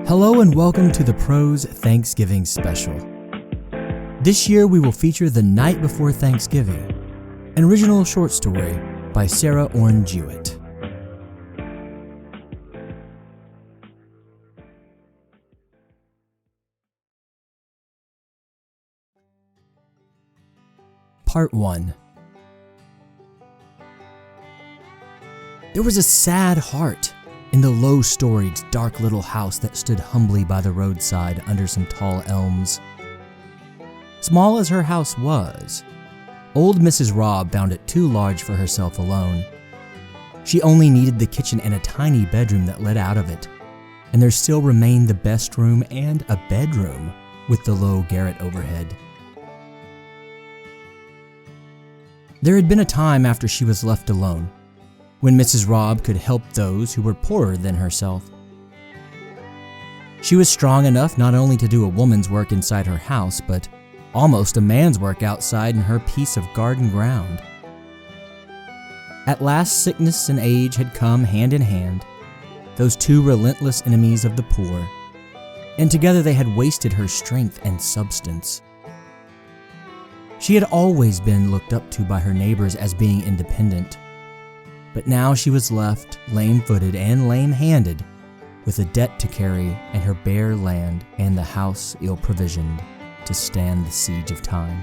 Hello and welcome to the Pros Thanksgiving Special. This year we will feature The Night Before Thanksgiving, an original short story by Sarah Orne Jewett. Part 1. There was a sad heart in the low-storied, dark little house that stood humbly by the roadside under some tall elms. Small as her house was, old Mrs. Robb found it too large for herself alone. She only needed the kitchen and a tiny bedroom that led out of it, and there still remained the best room and a bedroom with the low garret overhead. There had been a time after she was left alone, when Mrs. Robb could help those who were poorer than herself. She was strong enough not only to do a woman's work inside her house, but almost a man's work outside in her piece of garden ground. At last, sickness and age had come hand in hand, those two relentless enemies of the poor, and together they had wasted her strength and substance. She had always been looked up to by her neighbors as being independent, but now she was left lame-footed and lame-handed, with a debt to carry and her bare land and the house ill-provisioned to stand the siege of time.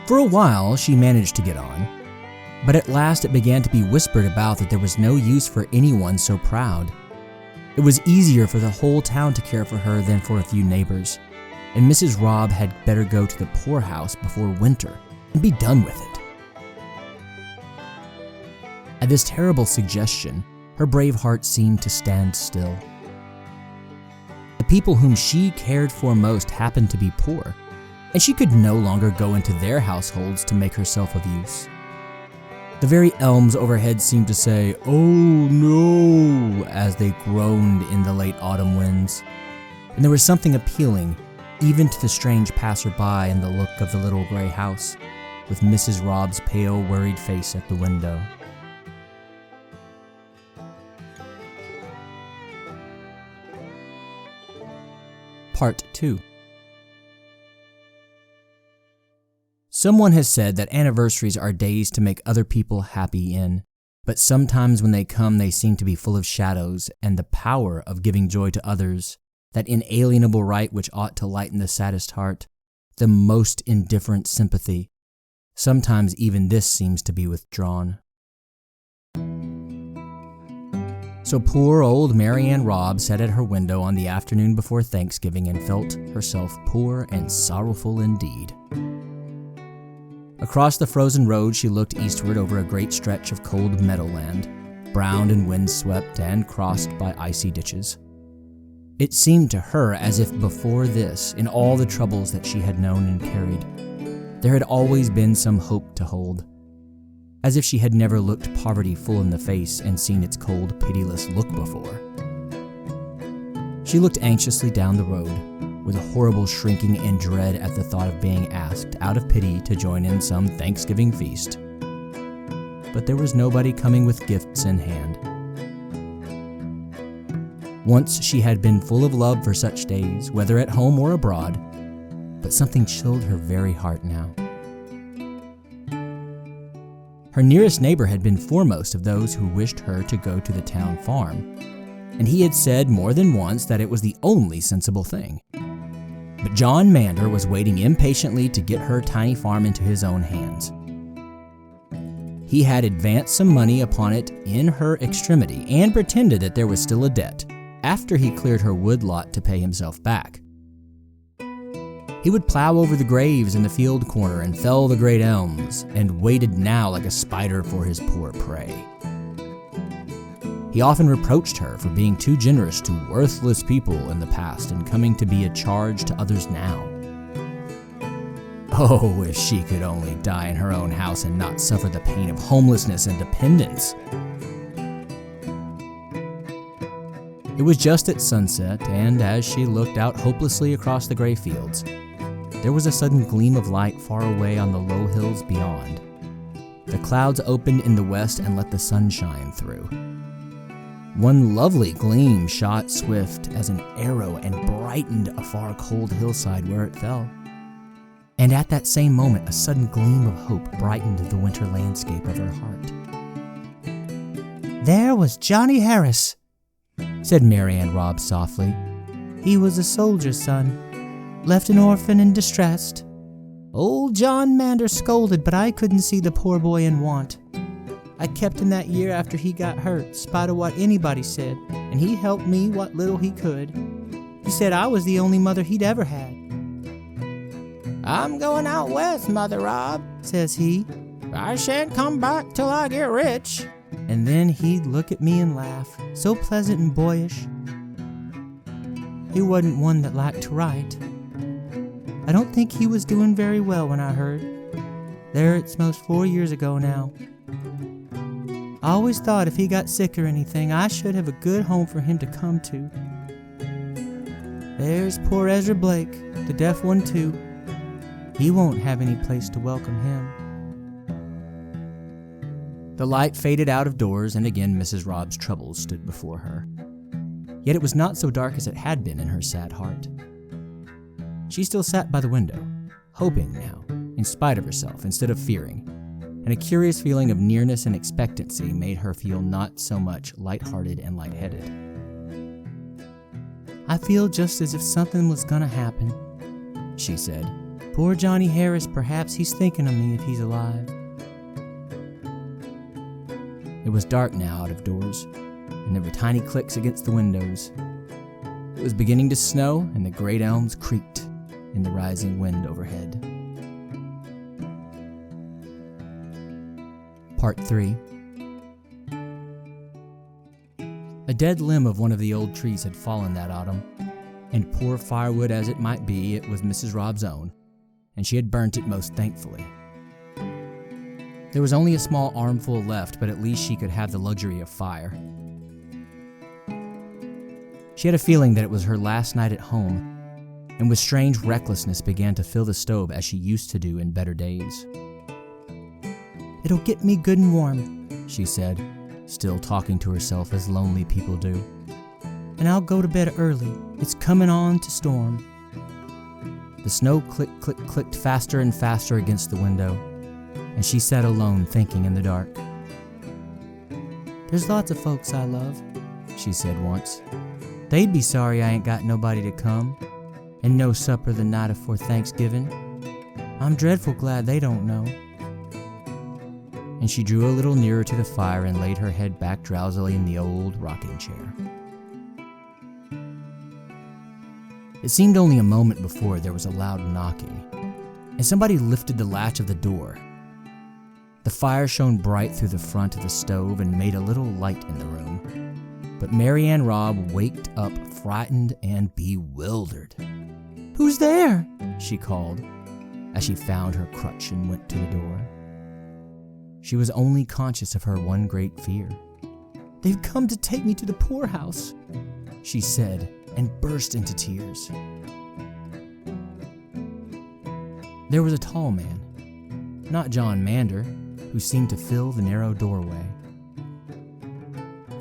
For a while she managed to get on, but at last it began to be whispered about that there was no use for anyone so proud. It was easier for the whole town to care for her than for a few neighbors, and Mrs. Robb had better go to the poorhouse before winter and be done with it. At this terrible suggestion, her brave heart seemed to stand still. The people whom she cared for most happened to be poor, and she could no longer go into their households to make herself of use. The very elms overhead seemed to say, "Oh no," as they groaned in the late autumn winds, and there was something appealing even to the strange passer-by in the look of the little gray house, with Mrs. Robb's pale, worried face at the window. Part 2. Someone has said that anniversaries are days to make other people happy in, but sometimes when they come they seem to be full of shadows and the power of giving joy to others, that inalienable right which ought to lighten the saddest heart, the most indifferent sympathy. Sometimes even this seems to be withdrawn. So poor old Mary Ann Robb sat at her window on the afternoon before Thanksgiving and felt herself poor and sorrowful indeed. Across the frozen road she looked eastward over a great stretch of cold meadowland, browned and windswept and crossed by icy ditches. It seemed to her as if before this, in all the troubles that she had known and carried, there had always been some hope to hold, as if she had never looked poverty full in the face and seen its cold, pitiless look before. She looked anxiously down the road, with a horrible shrinking and dread at the thought of being asked, out of pity, to join in some Thanksgiving feast. But there was nobody coming with gifts in hand. Once she had been full of love for such days, whether at home or abroad, but something chilled her very heart now. Her nearest neighbor had been foremost of those who wished her to go to the town farm, and he had said more than once that it was the only sensible thing. But John Mander was waiting impatiently to get her tiny farm into his own hands. He had advanced some money upon it in her extremity and pretended that there was still a debt, after he cleared her wood lot to pay himself back. He would plow over the graves in the field corner and fell the great elms, and waited now like a spider for his poor prey. He often reproached her for being too generous to worthless people in the past and coming to be a charge to others now. Oh, if she could only die in her own house and not suffer the pain of homelessness and dependence. It was just at sunset, and as she looked out hopelessly across the gray fields, there was a sudden gleam of light far away on the low hills beyond. The clouds opened in the west and let the sun shine through. One lovely gleam shot swift as an arrow and brightened a far cold hillside where it fell. And at that same moment, a sudden gleam of hope brightened the winter landscape of her heart. "There was Johnny Harris," said Mary Ann Robb softly. "He was a soldier's son, left an orphan and distressed. Old John Mander scolded, but I couldn't see the poor boy in want. I kept him that year after he got hurt, spite of what anybody said, and he helped me what little he could. He said I was the only mother he'd ever had. 'I'm going out west, Mother Robb,' says he. 'I shan't come back till I get rich.' And then he'd look at me and laugh, so pleasant and boyish. He wasn't one that liked to write. I don't think he was doing very well when I heard. There, it's most 4 years ago now. I always thought if he got sick or anything, I should have a good home for him to come to. There's poor Ezra Blake, the deaf one too. He won't have any place to welcome him." The light faded out of doors, and again Mrs. Robb's troubles stood before her. Yet it was not so dark as it had been in her sad heart. She still sat by the window, hoping now, in spite of herself, instead of fearing, and a curious feeling of nearness and expectancy made her feel not so much lighthearted and lightheaded. "I feel just as if something was gonna happen," she said. "Poor Johnny Harris, perhaps he's thinking of me if he's alive." It was dark now out of doors, and there were tiny clicks against the windows. It was beginning to snow, and the great elms creaked in the rising wind overhead. Part 3. A dead limb of one of the old trees had fallen that autumn, and poor firewood as it might be, it was Mrs. Robb's own, and she had burnt it most thankfully. There was only a small armful left, but at least she could have the luxury of fire. She had a feeling that it was her last night at home, and with strange recklessness began to fill the stove as she used to do in better days. "It'll get me good and warm," she said, still talking to herself as lonely people do. "And I'll go to bed early. It's coming on to storm." The snow clicked faster and faster against the window, and she sat alone thinking in the dark. "There's lots of folks I love," she said once. "They'd be sorry I ain't got nobody to come, and no supper the night afore Thanksgiving. I'm dreadful glad they don't know." And she drew a little nearer to the fire and laid her head back drowsily in the old rocking chair. It seemed only a moment before there was a loud knocking, and somebody lifted the latch of the door. The fire shone bright through the front of the stove and made a little light in the room. But Mary Ann Robb waked up frightened and bewildered. "Who's there?" she called, as she found her crutch and went to the door. She was only conscious of her one great fear. "They've come to take me to the poorhouse," she said, and burst into tears. There was a tall man, not John Mander, who seemed to fill the narrow doorway.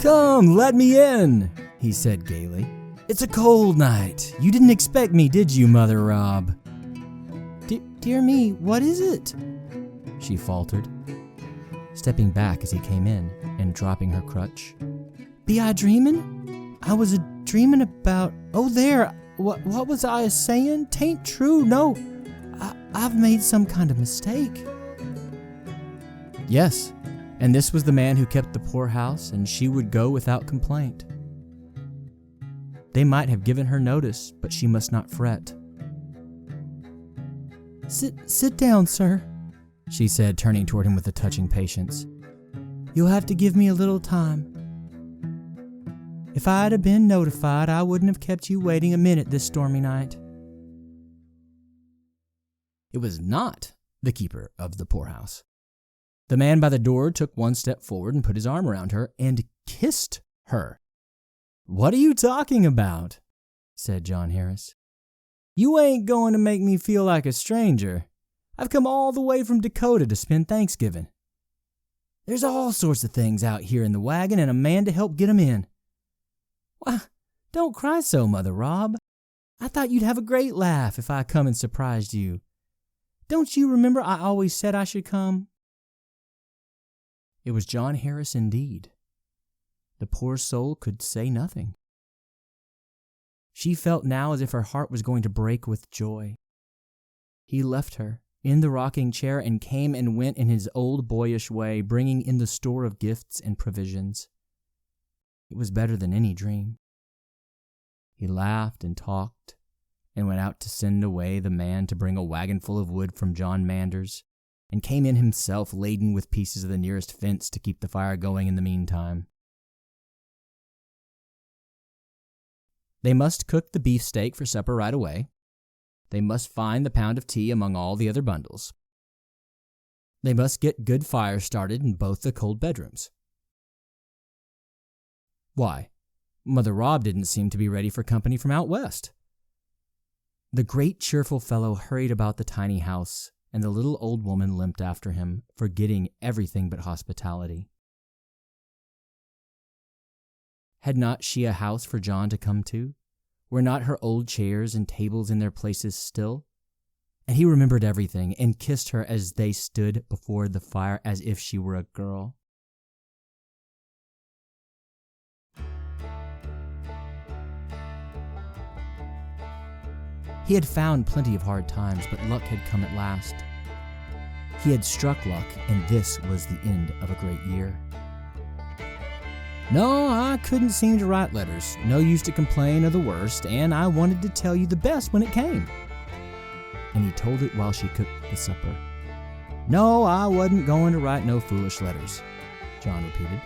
"Come, let me in," he said gaily. "It's a cold night. You didn't expect me, did you, Mother Robb?" Dear me, what is it?" she faltered, stepping back as he came in and dropping her crutch. "Be I dreamin'? I was a-dreamin' about... Oh, there! What was I a-sayin'? 'Tain't true, no. I've made some kind of mistake." Yes, and this was the man who kept the poorhouse, and she would go without complaint. They might have given her notice, but she must not fret. Sit down, sir," she said, turning toward him with a touching patience. "You'll have to give me a little time. If I'd have been notified, I wouldn't have kept you waiting a minute this stormy night." It was not the keeper of the poorhouse. The man by the door took one step forward and put his arm around her and kissed her. "What are you talking about?" said John Harris. "You ain't going to make me feel like a stranger. I've come all the way from Dakota to spend Thanksgiving. There's all sorts of things out here in the wagon and a man to help get 'em in. Why, don't cry so, Mother Rob. I thought you'd have a great laugh if I come and surprised you. Don't you remember I always said I should come?" It was John Harris indeed. The poor soul could say nothing. She felt now as if her heart was going to break with joy. He left her in the rocking chair and came and went in his old boyish way, bringing in the store of gifts and provisions. It was better than any dream. He laughed and talked, and went out to send away the man to bring a wagon full of wood from John Manders, and came in himself laden with pieces of the nearest fence to keep the fire going in the meantime. They must cook the beefsteak for supper right away. They must find the pound of tea among all the other bundles. They must get good fire started in both the cold bedrooms. Why, Mother Rob didn't seem to be ready for company from out west. The great cheerful fellow hurried about the tiny house, and the little old woman limped after him, forgetting everything but hospitality. Had not she a house for John to come to? Were not her old chairs and tables in their places still? And he remembered everything, and kissed her as they stood before the fire as if she were a girl. He had found plenty of hard times, but luck had come at last. He had struck luck, and this was the end of a great year. No, I couldn't seem to write letters. No use to complain of the worst, and I wanted to tell you the best when it came. And he told it while she cooked the supper. No, I wasn't going to write no foolish letters, John repeated.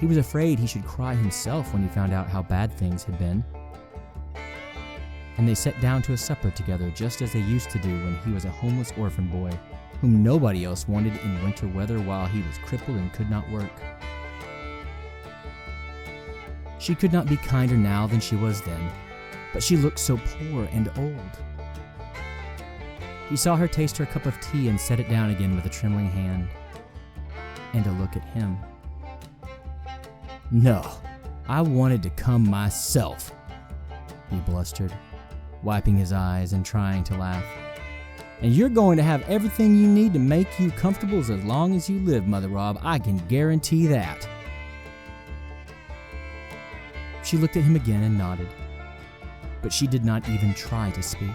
He was afraid he should cry himself when he found out how bad things had been. And they sat down to a supper together just as they used to do when he was a homeless orphan boy, whom nobody else wanted in winter weather while he was crippled and could not work. She could not be kinder now than she was then, but she looked so poor and old. He saw her taste her cup of tea and set it down again with a trembling hand, and a look at him. No, I wanted to come myself, he blustered, wiping his eyes and trying to laugh. And you're going to have everything you need to make you comfortable as long as you live, Mother Rob. I can guarantee that. She looked at him again and nodded, but she did not even try to speak.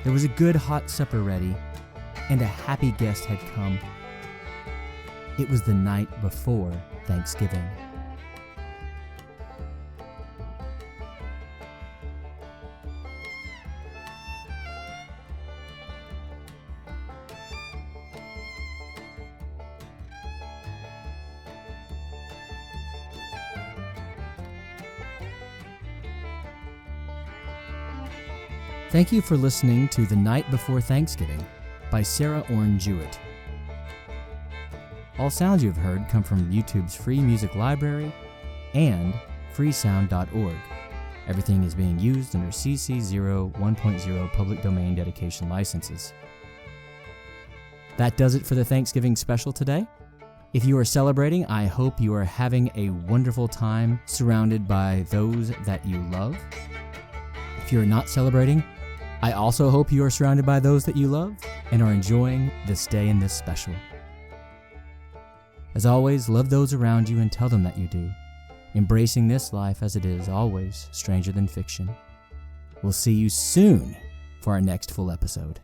There was a good hot supper ready, and a happy guest had come. It was the night before Thanksgiving. Thank you for listening to The Night Before Thanksgiving by Sarah Orne Jewett. All sounds you have heard come from YouTube's free music library and freesound.org. Everything is being used under CC 01.0 public domain dedication licenses. That does it for the Thanksgiving special today. If you are celebrating, I hope you are having a wonderful time surrounded by those that you love. If you are not celebrating, I also hope you are surrounded by those that you love and are enjoying this day and this special. As always, love those around you and tell them that you do, embracing this life as it is always stranger than fiction. We'll see you soon for our next full episode.